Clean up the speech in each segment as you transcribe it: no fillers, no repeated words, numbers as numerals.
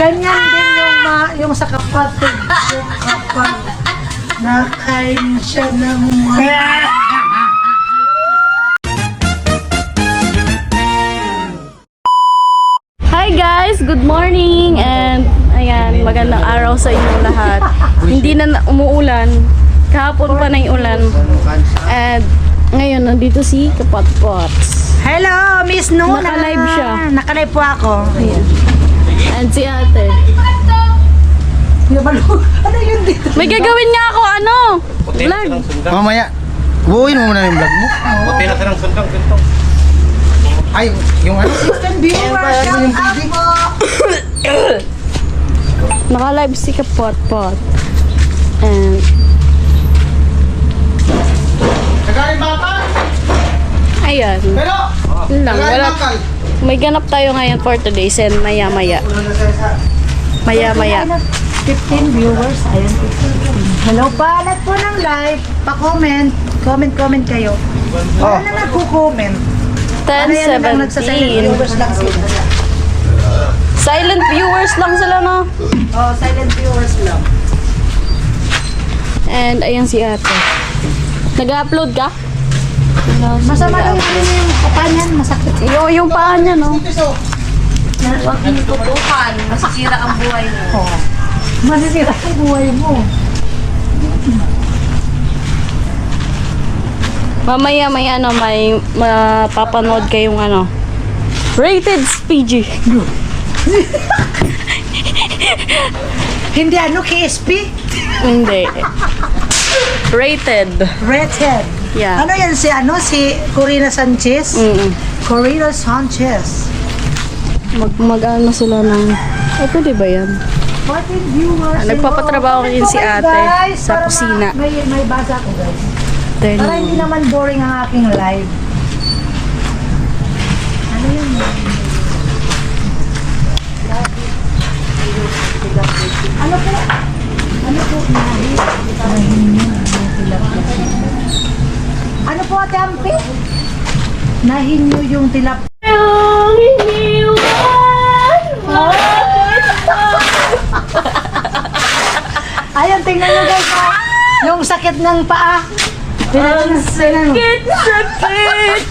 Ganyan din yung sa kapatid. Yung kapag nakain siya ng Hi guys! Good morning! And ayan, magandang araw sa inyong lahat. Hindi na umuulan. Kahapon pa na yung ulan. And ngayon, nandito si Kapatpots. Hello, Miss Nuna! Naka-live siya. Naka-live po ako. Ayan. And si ate. Ano yun dito? May gagawin nga ako, ano? Vlog. Mamaya, buuin mo muna yung vlog mo. Puti na silang sundang-sundang. Ay, yung ano? Viewers, shout out po! Naka-live si Kapatpot. And Kagaling bakal! ayan. Pero, Yun lang. kagaling Wala. bakal! May ganap tayo ngayon for today. And maya-maya. Maya-maya. 15 viewers. Ayun, 15. Hello pa. Lahat po ng live. Pa-comment. Comment kayo. Wala na nagko-comment. Ano yan lang nagsa-silent 10:17. viewers lang sila. Silent viewers lang sila, no? Oh, silent viewers lang. And ayan si ate. Nag-upload ka? Masama daw yung paa niyan. Masakit. Yung paa niya, no? Huwag mong tutukan, masisira ang buhay mo. Oh. Masisira ang buhay mo. Mamaya may mapapanood kayong ano. Rated PG. Hindi ano, KSP? Hindi. Rated. Redhead. Yeah. Ano yan si Corina Sanchez? Corina Sanchez. Mag-ano sila ng... Ay, pwede ba yan? 14 viewers. Nagpapatrabaho Hello. din si ate Guys, sa para kusina. May basa ko, guys. Para hindi naman boring ang aking live. Ano yun? Ano po? Ano po? Ano po, Ate Ampi? Nahinyo yung tilap. Ayan, tingnan nyo guys. Yung sakit ng paa. Ang sakit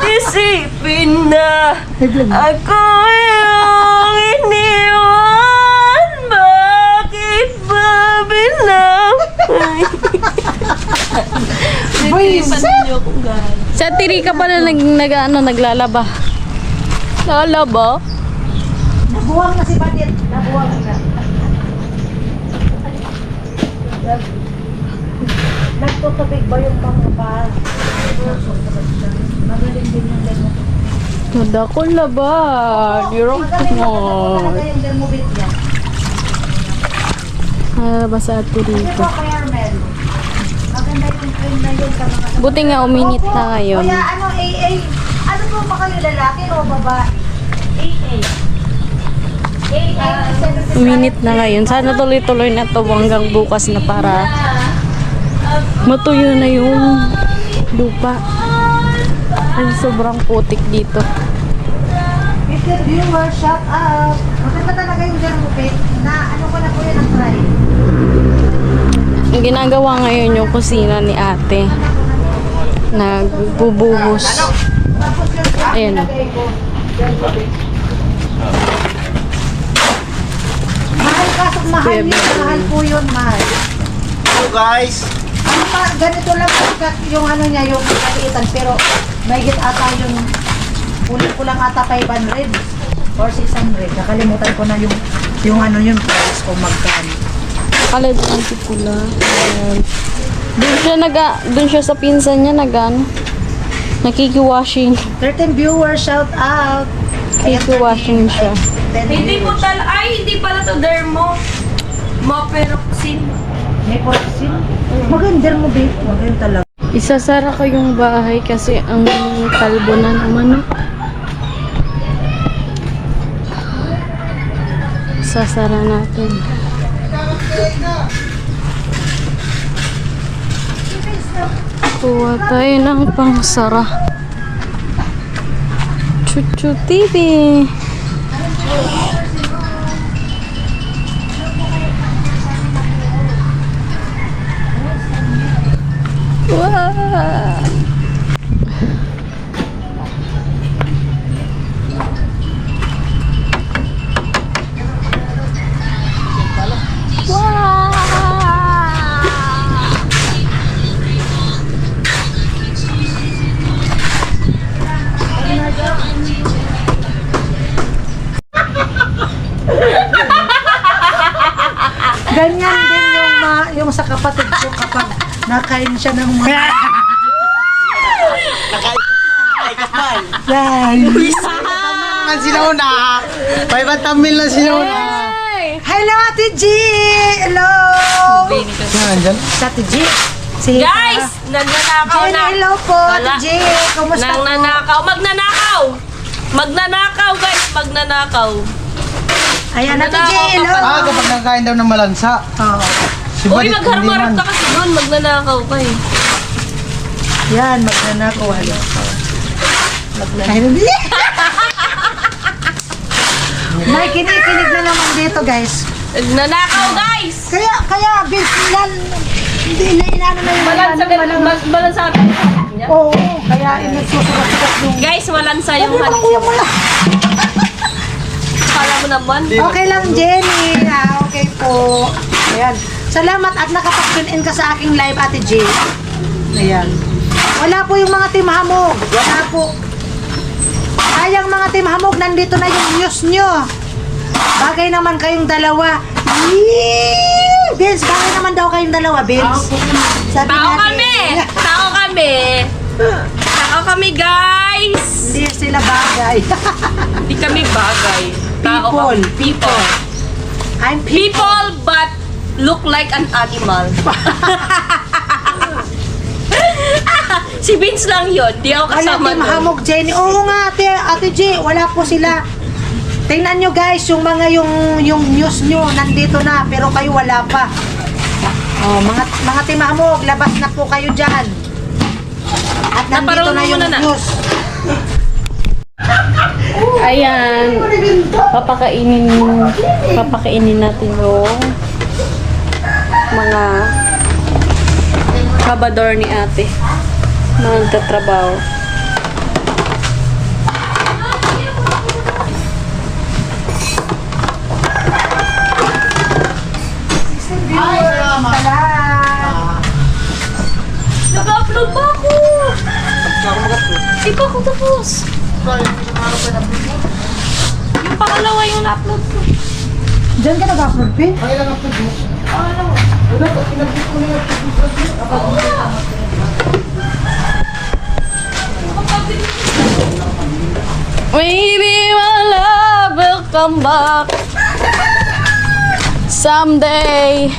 isipin na ako yung iniwan. Bakit ba binabay? Sa tiri ka pala naglalaba. Lalaba? Nabuwang na si Badit. Nabuwang na. Nagtutubig ba yung pangapa? Magaling din yung ganyan. Tada ko laba. You're Magaling mo. talaga yung dermobit niya. Ba sa tiri Ito ko. kay Armel. Maganda yung cream na yun sa mga... Buti nga uminit na ngayon. Kuya, ano, AA? Ano po ba kayo, lalaki o babae? AA. AA. Uminit na ngayon. Sana tuloy-tuloy na to hanggang bukas na para matuyo na yung lupa. Ay, sobrang putik dito. Mr. Viewer, shout out. Maganda talaga yung dermobit na ano ko na po yun ang try. Ang ginagawa ngayon yung kusina ni ate. Nagbubuhos. Ayan o. Mahal kasok mahal Kuya yun. Bebe. Mahal po yun, mahal. Hello guys! Ano pa, ganito lang po yung ano niya, yung kaliitan. Pero may hit ata yung ulit ko lang ata 500 or 600. Nakalimutan ko na yung ano yung price kung magkano. Kalad ng pula. Doon siya sa pinsan niya nakikiwashing. 13 viewers, shout out. Nakikiwashing siya. 10 Hindi po viewers. hindi pala to dermo. Maperoxin. May porsin. Maganda mo, babe. Maganda talaga. Isasara ko yung bahay kasi ang kalbo na naman. Sasara natin. Kuha tayo ng pangsara. Chuchu TV. Ganyan din yung sa kapatid ko kapag nakain siya ng mga... Yan. Naman sila una. 500 mil na sila una. Hello, Ate G! Hello! Yan, dyan. Sa Ate G. Si Guys, nagnanakaw Jenny, na. hello po, Ate Wala. G. Kumusta po? Nagnanakaw. Magnanakaw! Magnanakaw, guys. Magnanakaw. Ayan, Ate G, hello. Ah, kapag nagkain daw ng malansa. Oo. Si Uy, Balit, magharap-harap hindi ka kasi doon. Magnanakaw ka eh. Yan, magnanakaw. Hello. Magnanakaw. May kinikinig na naman dito, guys. Nagnanakaw, guys! Kaya, Bilan, hindi na inano na yung Balansa ka. Oo, kaya nagsusukat-sukat yung... Guys, walansa yung Ano halit. kuya mo lang? Kala mo naman. Okay lang, Jenny. Okay po. Ayan. Salamat at nakapag-tune in ka sa aking live, Ate J. Ayan. Wala po yung mga Team Hamog. Wala po. Sayang mga Team Hamog, nandito na yung news nyo. Bagay naman kayong dalawa. Yee! Vince, bagay naman daw kayong dalawa, Vince. Sabi Tao natin. kami! Tao kami! Tao kami, guys! Hindi sila bagay. Hindi kami bagay. Tao People. kami. People. I'm People but look like an animal. Si Vince lang yun. Di ako Wala, kasama Team doon. Hamog, Jenny. Oo nga, Ate G, wala po sila. Tingnan nyo guys, yung mga yung news nyo, nandito na, pero kayo wala pa. Oh, mga Team Hamog, labas na po kayo dyan. At nandito Naparunong na yung mo na. news. Ayan. Papakainin natin yung mga kabador ni ate. Mga nagtatrabaho. Nag-upload ba ako? Di pa ako tapos. Yung pangalawa yung na-upload ko. Diyan ka nag-upload, Pin? Maybe my love will come back someday.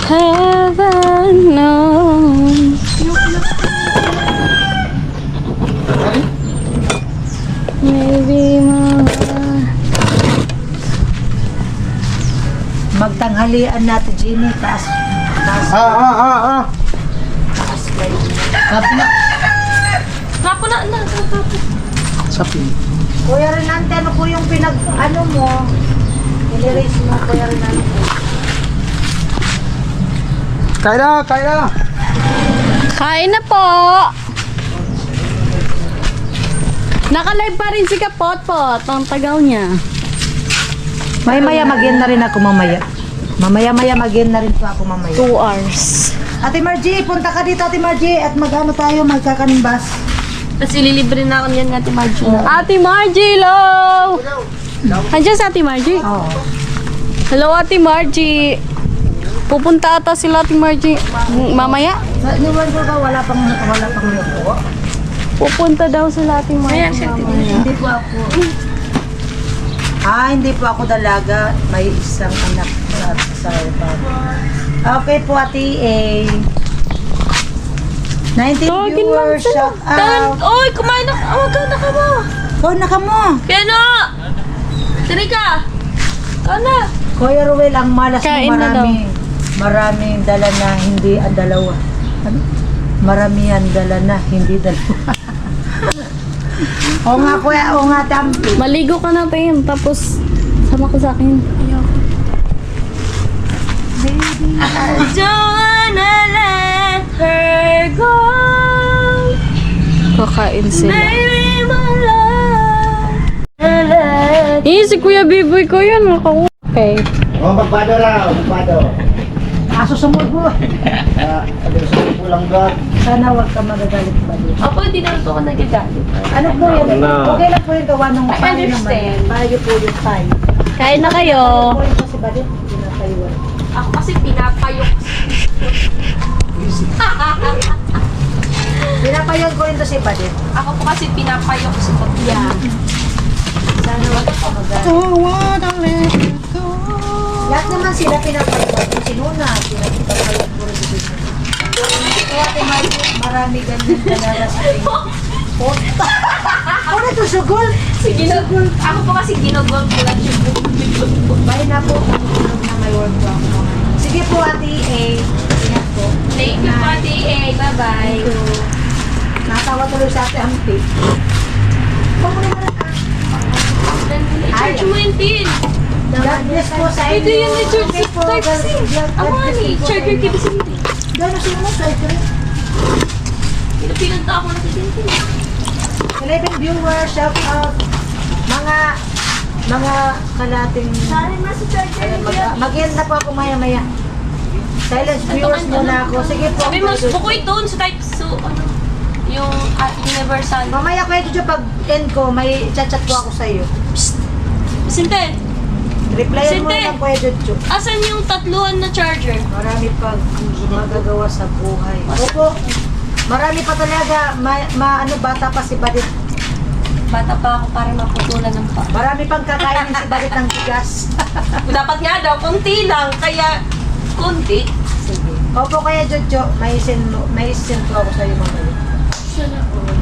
Heaven knows. Maybe my Magtanghalian natin, Jenny. Taas Sapi na. Napuna na. Sapi. Kuya Renante, ano po yung ano mo? Nilirace mo, Kuya Renante. Kaya na. Kain na po! Naka-live pa rin si Kapotpot. Ang tagal niya. Maya mag-in na rin ako mamaya. Mamaya mag-in na rin po ako mamaya. 2 hours. Ate Margie, punta ka dito, Ate Margie. At mag-ano tayo, magkakanimbas. Kasi lilibre na ako niyan ng Ate Margie. Ate Margie, hello! Andiyan sa Ate Margie? Oo. Hello, Ate Margie. Pupunta ata sila, Ate Margie. Mamaya? Sa niwan ko ka, wala pang luto. Pupunta daw sila, Ate Margie. Hindi po ako. Hindi po ako dalaga. May isang anak sa Okay po, Ate A. 19 Tawagin viewers, lang sila. shout out. Oy, kumain na. Awag na ka mo. Kau na ka mo. Piano! Trika! Ano? Kuya Ruel, ang malas mo Kain na maraming dala na hindi ang dalawa. Ano? Marami ang dala na hindi dalawa. Oo nga kuya, oo nga Tampi. Maligo ka na, Pin. Tapos, sama ko sa akin. Don't wanna let her go. Kakain sila. Baby, my love. Si Kuya Biboy ko yun. Okay. Oh, magpado raw. Magpado. Aso sumubo. Pulang gag. Sana wag ka magagalit ba dito. Opo, hindi naman po ako nagagalit. Ano po yun? Na. Okay lang po yung gawa nung I payo understand. naman. Payo po yung payo. Kain na kayo. Payo po yung kasi balit, pinapayuan. Ako kasi pinapayok. Pinapayuan ko rin to si Badit. Ako po kasi pinapayok si Kopya. Sana wag ka magagalit. Lahat naman sila pinapayuan. Kung sinuna, pinapayuan ko rin dito. Kaya marami ganyan talaga sa ating puta. Ano to, sugol? Si ginugol. Ako po kasi ginugol ko lang siya po. Bye na po. Tulog na may work po ako. Sige po, Ate A. Ingat po. Thank you po, Ate A. Bye-bye. Thank you. Natawa tuloy sa Ate Ampi. Kung naman Church mo yun din. God bless po sa inyo. Ito yun na church. Okay po, Type C. Ako nga ni. Church your kids hindi. Gano'n siya mo, type rin. Pinunta ako na sa Tintin. 11 viewers, shout out. Mga kalating... Sorry, nasa church Mag-end na po ako maya-maya. Silent viewers muna ako. Sige po. Sabi mo, bukoy doon sa type so, ano, yung universal. Mamaya ko ito pag end ko, may chat ko ako sa iyo. Sinten, Replyan mo Sinte. lang Kuya Jojo. asan yung tatluhan na charger? Marami pag magagawa sa buhay. Opo. Marami pa talaga. Bata pa si Badit. Bata pa ako para maputulan ng pa. Marami pang kakainin si Badit ng bigas. Dapat nga daw, konti lang, kaya konti. Sige. Opo, Kuya Jojo. May send ko ako sa iyo mamaya. Sana all.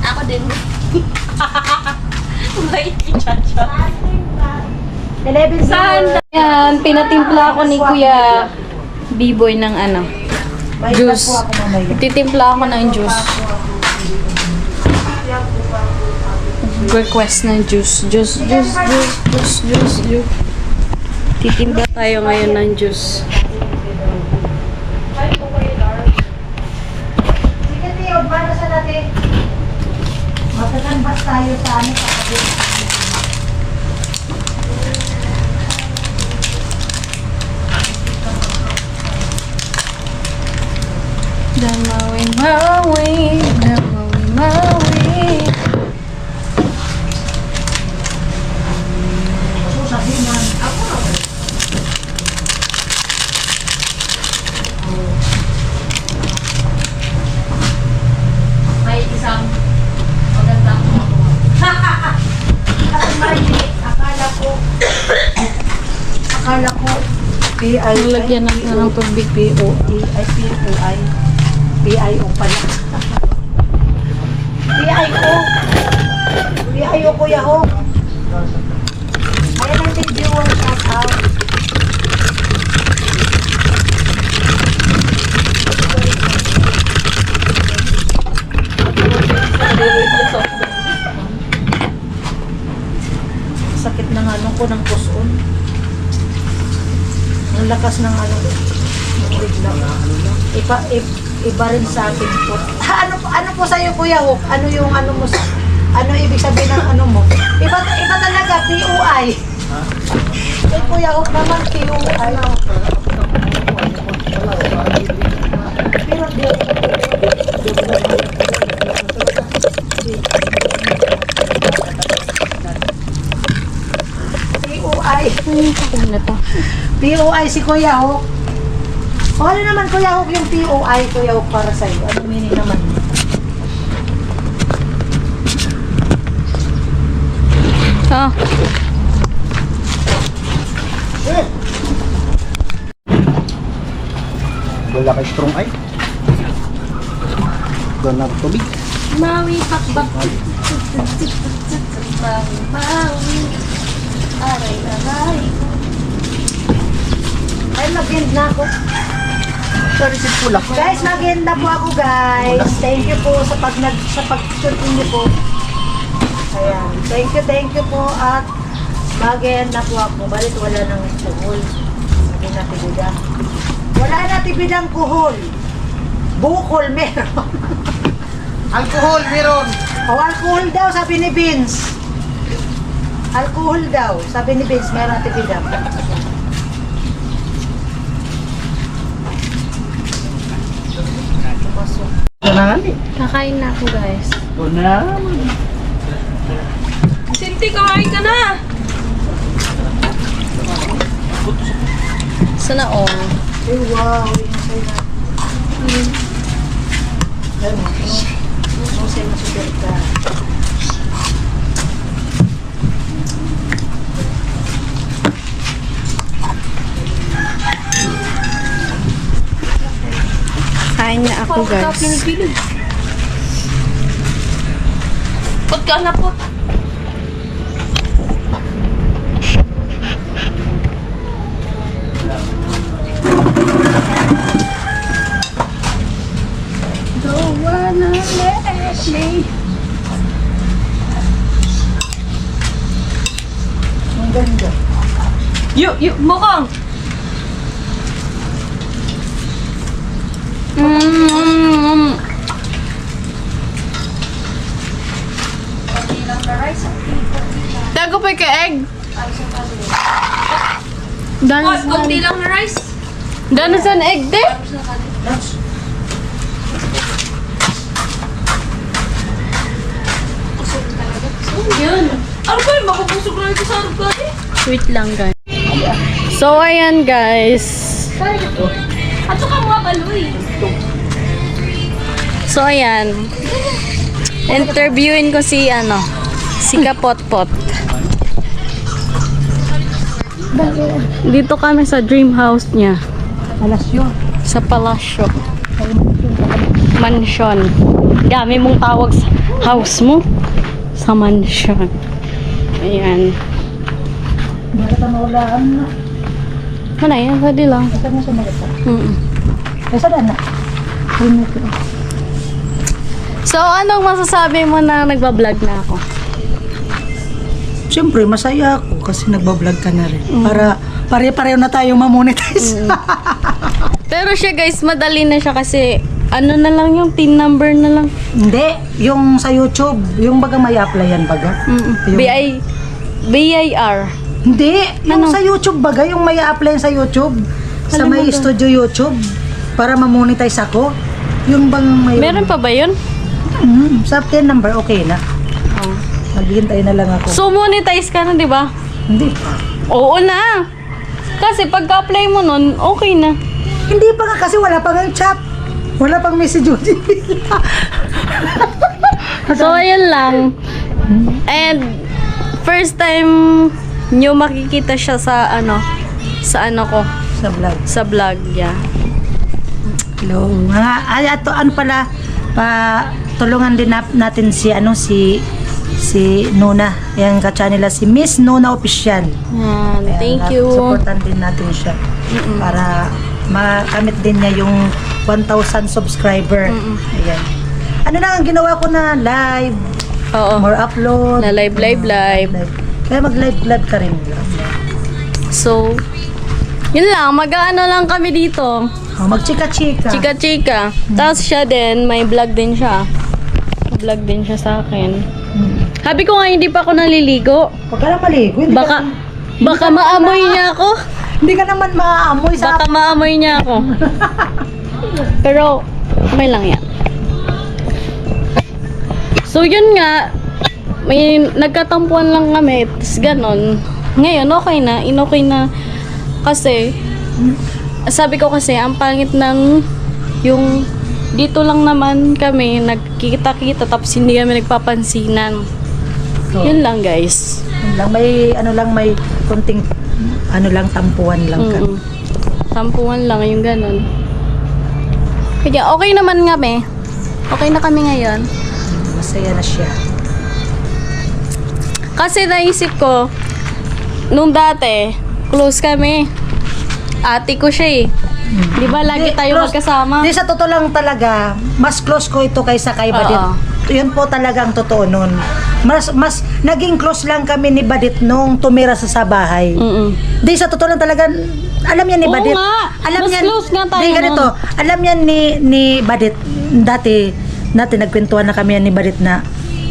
Ako din. May chacha. 11 Saan? viewers. Yan, pinatimpla ako ni Kuya B-boy ng ano. May Juice. po ako mamaya. Titimpla ako ng juice. Request ng juice. Juice. Titimpla tayo ngayon ng juice. Sige, Tio. Para sa natin. Magkakanbas tayo sa ano kapatid. Maui. Sabihan. Ako. May isang magandang At mali, akala ko PI. Nalagyan natin ng tubig. PIO pala. PIO Kuya Ho. Ayan ang big viewer, shout out. Sakit ng ano ko ng puson. Ang lakas ng ano. Iba rin sa akin po. Ano po sa'yo, Kuya Hook? Ano yung ano mo? Ano ibig sabihin ng ano mo? Iba talaga, PUI. Yung Kuya Hook naman, PUI. Pero PUI. Ano to? PUI si Kuya Hook. O ano naman Kuya Hook yung PUI, Kuya Hook para sa'yo? Ano meaning naman? Ah. Wala kay strong eye. Doon na tubig. Maui, pakbak. Maui. Aray, aray. Ay, mag-end na ako. Sorry si pula. Guys, mag-end na po ako, guys. Thank you po sa pag-shoot niyo po. Ayan. Thank you po. At mag-end na po ako. Balit wala nang kuhol. Sabi natin bidang. Wala natin bidang kuhol. Bukol meron. Alcohol meron. O, alcohol daw, sabi ni Vince. Alcohol daw, sabi ni Vince, meron natin bidang. Kakain na ako, guys. Sinti, kakain ka na. Sana all. Ay, wow. Yung sa'yo na. Ay, yung sa'yo na super ka. Kain na ako, guys. Put ka na, put. Ang ganda. Mukang. Tago pa ka egg. Put, Danas kunti lang na rice. an egg, de? Yun. Ano ba yun? Makapusog lang ito sa harap ka eh. Wait lang, guys. So, ayan, guys. At saka mga baloy. So, ayan. Interviewin ko si Kapotpot. Dito kami sa dream house niya. Alas yun. Sa palasyo. Mansion. Dami mong tawag sa house mo. Sa mansion. Ayan. Bakit ang maulaan na? Mana yan? Pwede lang. Saan mo sumalit ka? Mm. Saan na? So, anong masasabi mo na nagbablog na ako? Siyempre, masaya ako kasi nagbablog ka na rin. Para pare-pareho na tayong mamonetize. Pero siya, guys, madali na siya kasi ano na lang yung PIN number na lang. Hindi, yung sa YouTube, yung baga may applyan baga. Yung- BIR. Hindi, yung Ano? sa YouTube baga, yung may applyan sa YouTube. Sa may Kalimutan. studio YouTube. Para mamonetize ako. Yung bang may... Meron pa ba yun? Sa PIN number, okay na. Oh. Maghihintay na lang ako. So, monetize ka na, di ba? Hindi. Oo na. Kasi pagka-apply mo nun, okay na. Hindi pa nga kasi wala pang chat. Wala pang message. So, ayun lang. And, first time nyo makikita siya sa ko, Sa vlog. sa vlog niya. Hello. Mga, ato, ano pala, tulungan din natin si Nona. Yan ka-channel si Miss Nona Official. Yan, thank you. Supportan din natin siya. Para makamit din niya yung 1,000 subscriber. Ayan. Ano na ang ginawa ko na live, Oo. more upload. Na live. Kaya mag-live ka rin. So, yun lang. Mag-ano lang kami dito. Oh, magchika-chika. Chika-chika. Tapos siya din, may vlog din siya. Vlog din siya sa akin. Sabi ko nga, hindi pa ako naliligo. Huwag ka na maligo. Baka maamoy niya ako. Hindi ka naman maaamoy sa... Baka maamoy niya ako. Pero, okay lang yan. So, yun nga, may nagkatampuan lang kami, tapos ganon. Ngayon, okay na, inokay na. Kasi, sabi ko kasi, ang pangit ng yung dito lang naman kami nagkikita-kita tapos hindi kami nagpapansinan. So, Yun lang, guys. yun lang, may kunting tampuan lang ka. Tampuan lang, yung ganon. Kaya okay naman kami. Okay na kami ngayon. Masaya na siya. Kasi naisip ko, nung dati, close kami. Ate ko siya eh. Di ba lagi Di, tayo close- magkasama? Di, sa totoo lang talaga, mas close ko ito kaysa kay Badit. Oo. Yun po talagang totoo nun. Mas naging close lang kami ni Badit nung tumira sa bahay. Di, sa totoo lang talaga, alam yan ni Oo Badit. nga. Alam Mas close nga tayo Di, ganito, alam yan ni Badit. Dati nagkwentuhan na kami yan ni Badit na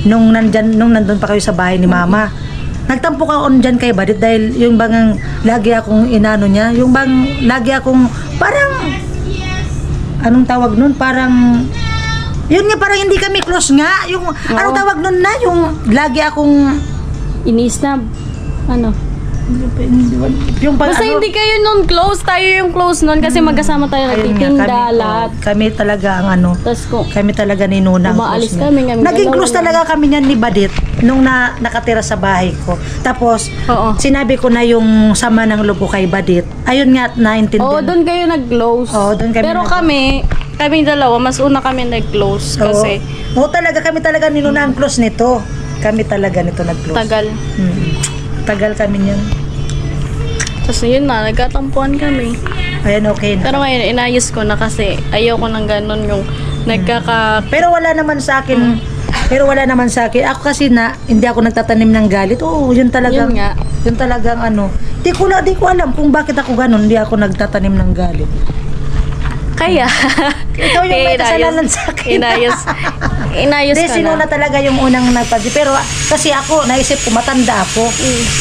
nung nandun pa kayo sa bahay ni Mama. Nagtampo ka on dyan kay Badit dahil yung bang lagi akong inano niya, yung bang lagi akong parang anong tawag nun, parang, yun nga, parang hindi kami close nga. Yung, anong tawag nun na, yung lagi akong, Inisnab. Ano? yung Basta hindi kayo nun close. Tayo yung close nun kasi magkasama tayo ayun nga, nagtitinda kami, lahat. kami talaga ang ano, Tapos kung kami talaga ni Nuna. ang Umaalis close niya. kami Naging dalawa close lang. talaga kami niyan ni Badit nung nakatira sa bahay ko. Tapos, Oo. sinabi ko na yung sama ng loob ko kay Badit. Ayun nga, naintindihan. Oo, doon kayo nag-close. Oo, doon kami Pero nag- kami dalawa, mas una kami nag-close kasi Oo, talaga, kami talaga ni Nuna ang close nito. Kami talaga nito nag-close. tagal. Tagal kami niyan. Tapos yun na, nagkatampuan kami. Ayan, okay na. Pero ngayon, inayos ko na kasi ayoko nang ganun yung nagkaka... Pero wala naman sa akin. Pero wala naman sa akin. Ako kasi hindi ako nagtatanim ng galit. Oo, yun talagang. Yun nga. Yun talagang ano. Di ko alam kung bakit ako ganun. Hindi ako nagtatanim ng galit. Kaya, Ikaw yung may kasalanan sa akin. Inayos Hindi, ka sinuna na. talaga yung unang nagpansin. Pero kasi ako, naisip ko, matanda ako.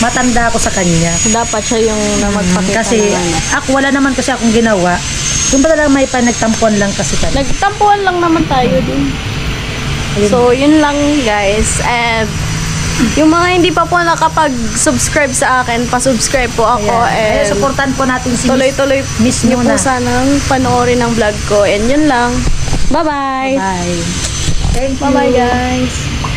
Matanda ako sa kanya. Dapat siya yung na magpakita Kasi ng ano. ako, wala naman kasi akong ginawa. Yung ba talaga may panagtampuan lang kasi kami. Nagtampuan lang naman tayo din. So, yun lang guys. And yung mga hindi pa po nakapag-subscribe sa akin, pa-subscribe po ako. Ayan, And supportan po natin si tuloy-tuloy Miss niyo po Nuna. sanang panoorin ang vlog ko. And yun lang. Bye-bye! Bye. Thank you. Bye-bye guys!